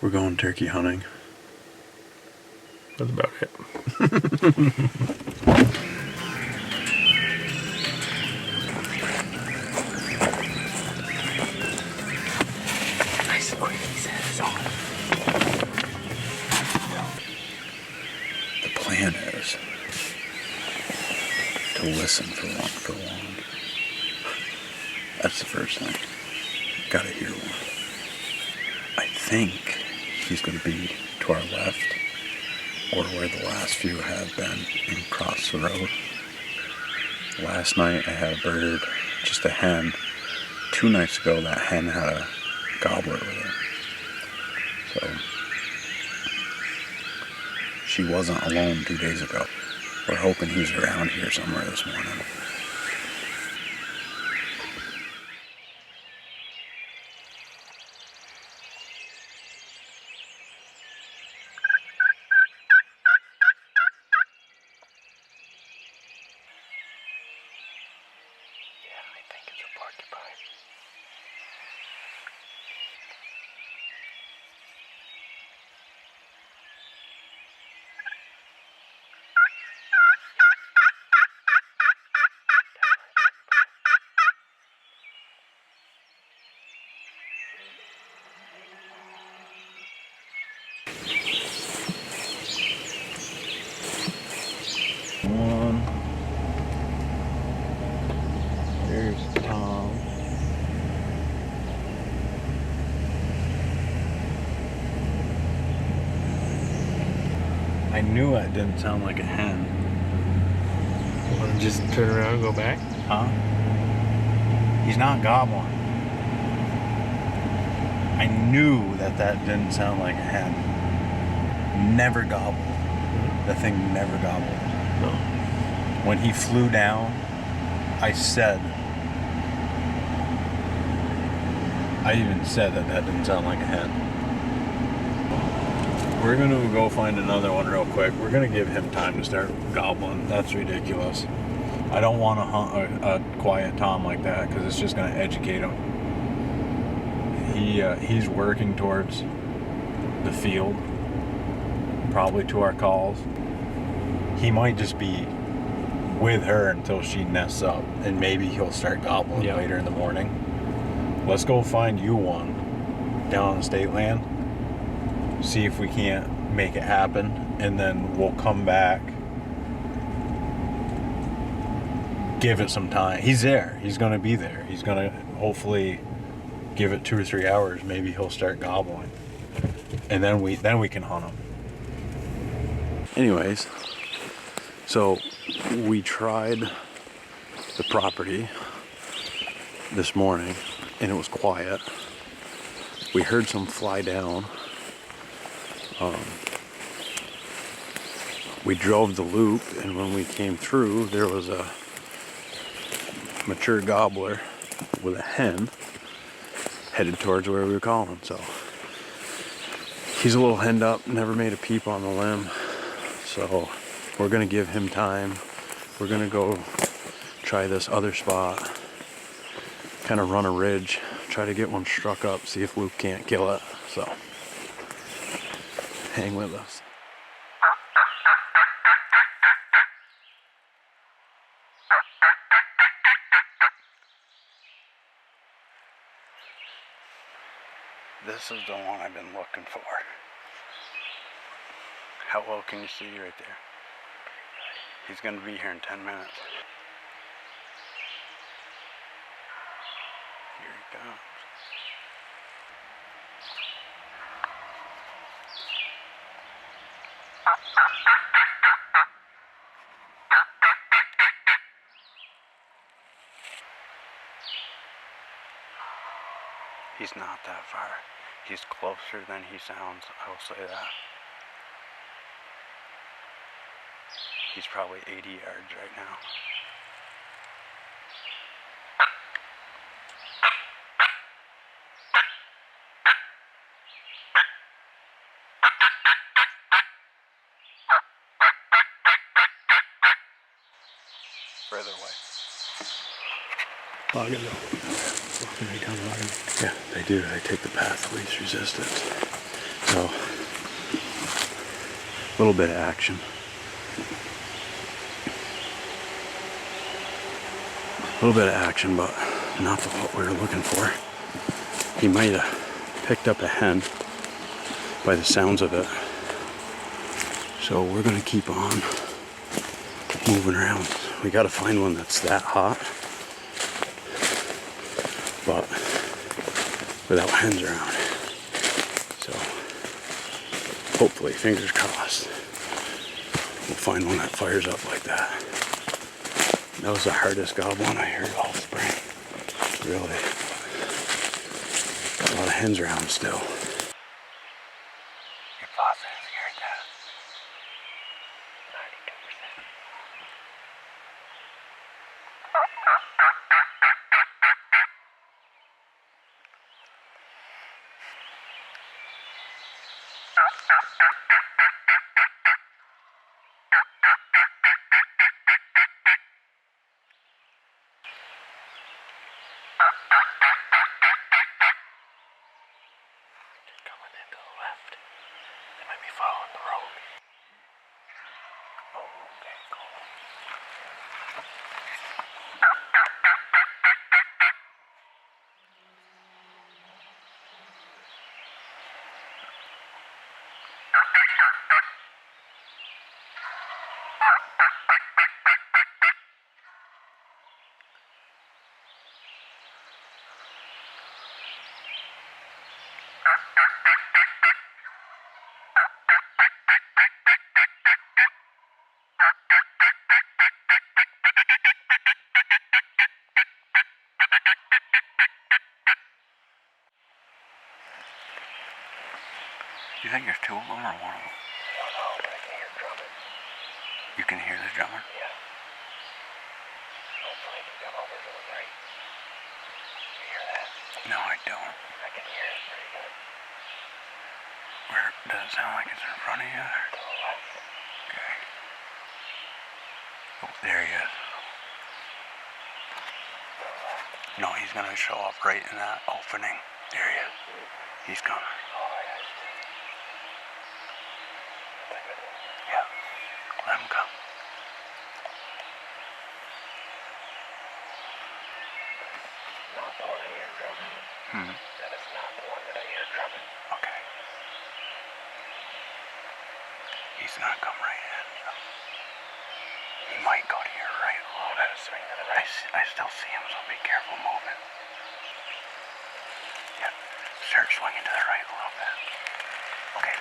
We're going turkey hunting. That's about it. Nice and quick, he says. The plan is to listen for long. That's the first thing. Gotta hear one. I think he's gonna be to our left, or where the last few have been, and cross the road. Last night I had a bird, just a hen. 2 nights ago that hen had a gobbler with her. So she wasn't alone 2 days ago. We're hoping he's around here somewhere this morning. One. There's Tom. I knew that didn't sound like a hen. Want to just turn around and go back? Huh? He's not gobbling. I knew that didn't sound like a hen. Never gobbled. The thing never gobbled. No. When he flew down, I even said that didn't sound like a hen. We're going to go find another one real quick. We're going to give him time to start gobbling. That's ridiculous. I don't want to hunt a quiet Tom like that because it's just going to educate him. He's working towards the field, probably to our calls. He might just be with her until she nests up, and maybe he'll start gobbling later in the morning. Let's go find you one down on the state land, see if we can't make it happen, and then we'll come back, give it some time. He's there. He's going to be there. He's going to hopefully give it 2 or 3 hours. Maybe he'll start gobbling, and then we can hunt him. Anyways, so we tried the property this morning, and it was quiet. We heard some fly down. We drove the loop, and when we came through, there was a mature gobbler with a hen headed towards where we were calling. So he's a little henned up, never made a peep on the limb. So we're gonna give him time. We're gonna go try this other spot, kind of run a ridge, try to get one struck up, see if Luke can't kill it. So hang with us. This is the one I've been looking for. How well can you see right there? He's going to be here in 10 minutes. Here he comes. He's not that far. He's closer than he sounds, I will say that. He's probably 80 yards right now. Further away. Logging though. Walking right down the logging. Yeah, they do. They take the path of least resistance. So So, a little bit of action. A little bit of action, but not what we were looking for. He might have picked up a hen by the sounds of it. So we're gonna keep on moving around. We gotta find one that's that hot, but without hens around. So hopefully, fingers crossed, we'll find one that fires up like that. That was the hardest goblin I heard all spring. Really. Got a lot of hens around still. You're positive you heard that? 92%. Coming in to the left. They might be following the road. Oh, okay, cool. You think there's two of them or one of them? I don't know, but I can hear drumming. You can hear the drumming? Yeah. Hopefully it can come over to the right. You hear that? No, I don't. I can hear it pretty good. Where does it sound like it's in front of you? Or? To the left. Okay. Oh, there he is. No, he's gonna show up right in that opening. There he is. He's coming. Yeah, let him come. Not the one I hear drumming. That is not the one that I hear drumming. Okay. He's gonna come right in. So. He might go to your right a little bit. Swing to the right. I still see him, so be careful moving. Yeah, start swinging to the right a little bit. Okay.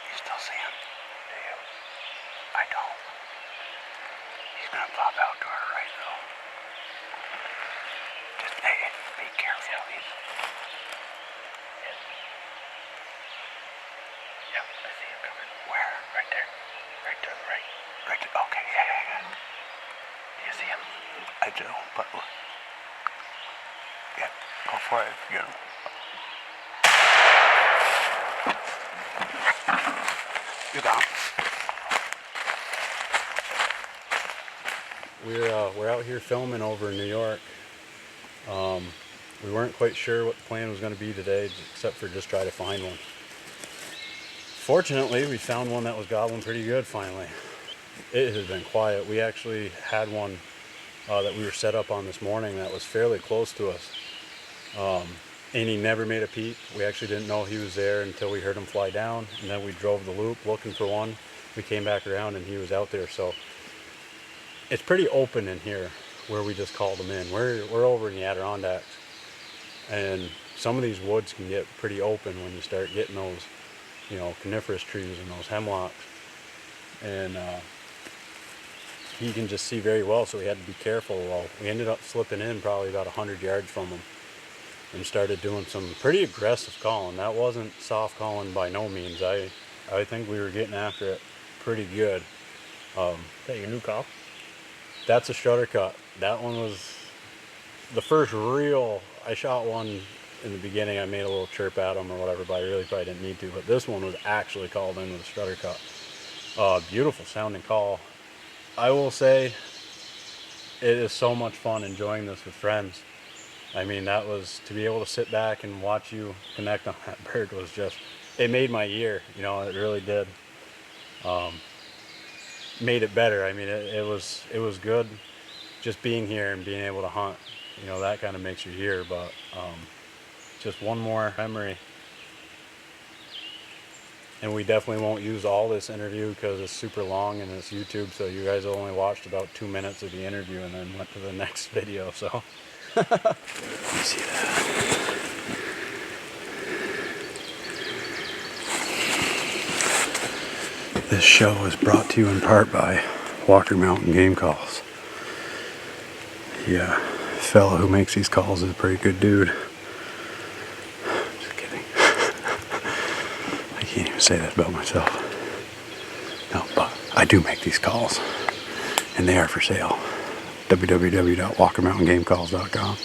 You still see him? Do you? I don't. He's gonna pop out to our right though. Just hey, be careful. He's... Yep, I see him coming. Where? Right there. Right to the right. Right to... Okay, yeah. Do you see him? I do, but look. Yeah, go for it if you get him. You got him. We're out here filming over in New York. We weren't quite sure what the plan was going to be today, except for just try to find one. Fortunately, we found one that was gobbling pretty good finally. It has been quiet. We actually had one that we were set up on this morning that was fairly close to us. And he never made a peep. We actually didn't know he was there until we heard him fly down, and then we drove the loop looking for one. We came back around and he was out there. So it's pretty open in here where we just called him in. We're over in the Adirondacks, and some of these woods can get pretty open when you start getting those, you know, coniferous trees and those hemlocks. And he can just see very well, so we had to be careful. Well, we ended up slipping in probably about 100 yards from him and started doing some pretty aggressive calling. That wasn't soft calling by no means. I think we were getting after it pretty good. Is that your new call? That's a shutter cut. That one was the first real... I shot one in the beginning. I made a little chirp at him or whatever, but I really probably didn't need to. But this one was actually called in with a shutter cut. Beautiful sounding call. I will say it is so much fun enjoying this with friends. I mean, that was, to be able to sit back and watch you connect on that bird was just, it made my year, you know, it really did. Made it better. I mean, it was good just being here and being able to hunt, you know, that kind of makes your year. But just one more memory. And we definitely won't use all this interview because it's super long and it's YouTube, so you guys only watched about 2 minutes of the interview and then went to the next video. So you see that. This show is brought to you in part by Walker Mountain Game Calls. The fellow who makes these calls is a pretty good dude. Just kidding. I can't even say that about myself. No, but I do make these calls, and they are for sale. www.walkermountaingamecalls.com.